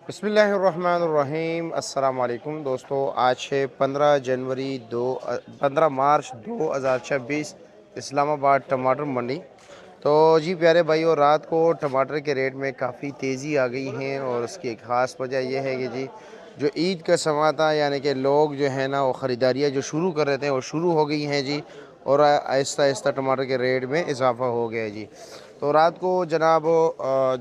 बिस्मिल्लाहिर्रहमानिर्रहीम। अस्सलाम वालेकुम दोस्तों, आज है 15 मार्च 2026, इस्लामाबाद टमाटर मंडी। तो जी प्यारे भाइयों, रात को टमाटर के रेट में काफ़ी तेज़ी आ गई है और उसकी एक ख़ास वजह यह है कि जी जो ईद का समा था, यानी कि लोग जो है ना वो ख़रीदारियाँ जो शुरू कर रहे थे वो शुरू हो गई हैं जी, और आहिस्ता आहिस्ता टमाटर के रेट में इजाफ़ा हो गया जी। तो रात को जनाब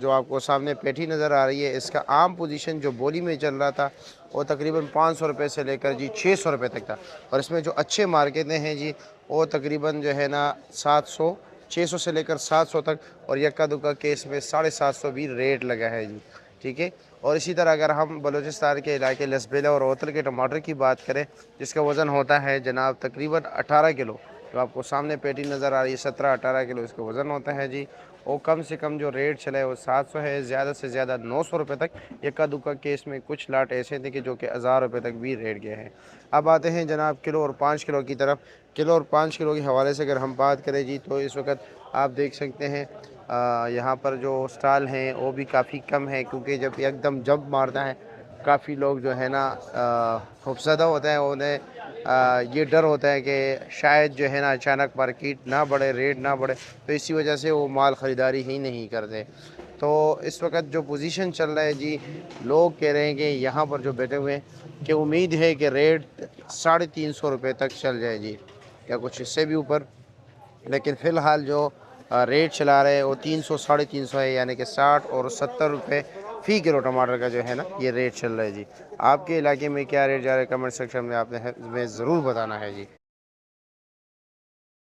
जो आपको सामने पेठी नज़र आ रही है, इसका आम पोजीशन जो बोली में चल रहा था वो तकरीबन 500 रुपये से लेकर जी 600 रुपये तक था। और इसमें जो अच्छे मार्केटें हैं जी, वो तकरीबन जो है ना 700 600 से लेकर 700 तक, और यक्का दुक्का केस में 750 भी रेट लगा है जी। ठीक है। और इसी तरह अगर हम बलूचिस्तान के इलाके लसबेला और ओतल के टमाटर की बात करें, जिसका वज़न होता है जनाब तकरीबन 18 किलो, जो आपको सामने पेटी नज़र आ रही है 17-18 किलो इसका वज़न होता है जी। और कम से कम जो रेट चला है वो 700 है, ज़्यादा से ज़्यादा 900 रुपये तक। यक्का दुक्का केस में कुछ लाट ऐसे थे कि जो कि 1000 रुपये तक भी रेट गए हैं। अब आते हैं जनाब किलो और 5 किलो की तरफ। किलो और 5 किलो के हवाले से अगर हम बात करें जी, तो इस वक्त आप देख सकते हैं यहाँ पर जो स्टॉल हैं वो भी काफ़ी कम है, क्योंकि जब एकदम जंप मारता है काफ़ी लोग जो है ना खौफज़दा होता है, उन्हें ये डर होता है कि शायद जो है ना अचानक मार्केट ना बढ़े, रेट ना बढ़े, तो इसी वजह से वो माल ख़रीदारी ही नहीं करते। तो इस वक्त जो पोजीशन चल रहा है जी, लोग कह रहे हैं कि यहाँ पर जो बैठे हुए हैं कि उम्मीद है कि रेट 350 रुपये तक चल जाए जी, या कुछ इससे भी ऊपर। लेकिन फ़िलहाल जो रेट चला रहे हैं वो 300 350 है, यानी कि 60 और 70 रुपये फ़ी किलो टमाटर का जो है ना ये रेट चल रहा है जी। आपके इलाके में क्या रेट जा रहा है, कमेंट सेक्शन में आपने हमें ज़रूर बताना है जी।